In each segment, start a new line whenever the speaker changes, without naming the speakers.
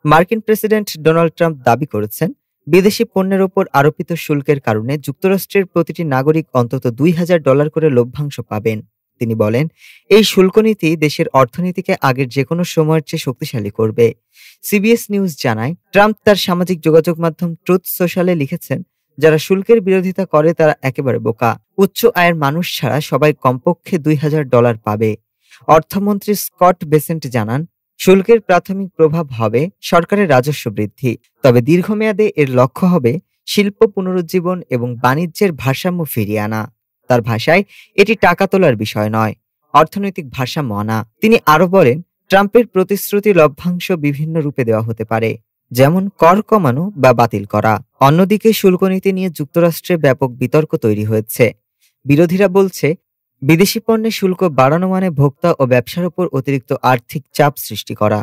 মার্কিন president Donald Trump দাবি করেছেন, বিদেশি পণ্যের ওপর আরোপিত শুল্কের কারণে যুক্তরাষ্ট্রের প্রতিটি নাগরিক অন্তত $২,০০০ করে লভ্যাংশ পাবেন। তিনি বলেন, এই শুল্ক নীতি দেশের অর্থনীতিকে আগের যেকোনো সময়ের চেয়ে শক্তিশালী করবে। সিবিএস নিউজ জানায়, ট্রাম্প তার সামাজিক যোগাযোগ মাধ্যম ট্রুথ সোশ্যালে লিখেছেন, যারা শুল্কের বিরোধিতা করে তারা একেবারে বোকা। উচ্চ আয়ের মানুষ ছাড়া সবাই কমপক্ষে $২,০০০ পাবে। অর্থমন্ত্রী স্কট বেসেন্ট জানান, শুল্কের প্রাথমিক প্রভাব হবে সরকারের রাজস্ব বৃদ্ধি, তবে দীর্ঘমেয়াদে এর লক্ষ্য হবে শিল্প পুনরুজ্জীবন এবং বাণিজ্যের ভারসাম্য ফিরিয়ে আনা। তার ভাষায়, এটি টাকা তোলার বিষয় নয়, অর্থনৈতিক ভারসাম্য আনা। তিনি আরো বলেন, ট্রাম্পের প্রতিশ্রুতি লভ্যাংশ বিভিন্ন রূপে দেওয়া হতে পারে, যেমন কর কমানো বা বাতিল করা। অন্যদিকে শুল্ক নীতি নিয়ে যুক্তরাষ্ট্রে ব্যাপক বিতর্ক তৈরি হয়েছে। বিরোধীরা বলছে, বিদেশি পণ্যে শুল্ক বাড়ানো মানে ভোক্তা ও ব্যবসার উপর অতিরিক্ত আর্থিক চাপ সৃষ্টি করা।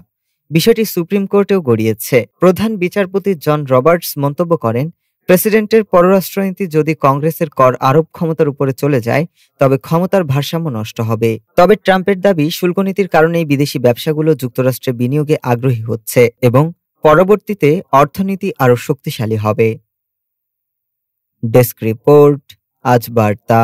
বিষয়টি সুপ্রিম কোর্টেও গড়িয়েছে। প্রধান বিচারপতি জন রবার্টস মন্তব্য করেন, প্রেসিডেন্টের পররাষ্ট্রনীতি যদি কংগ্রেসের কর আরোপ ক্ষমতার উপরে চলে যায়, তবে ক্ষমতার ভারসাম্য নষ্ট হবে। তবে ট্রাম্পের দাবি, শুল্কনীতির কারণেই বিদেশি ব্যবসাগুলো যুক্তরাষ্ট্রে বিনিয়োগে আগ্রহী হচ্ছে এবং পরবর্তীতে অর্থনীতি আরও শক্তিশালী হবে। ডেস্ক রিপোর্ট, আজ বার্তা।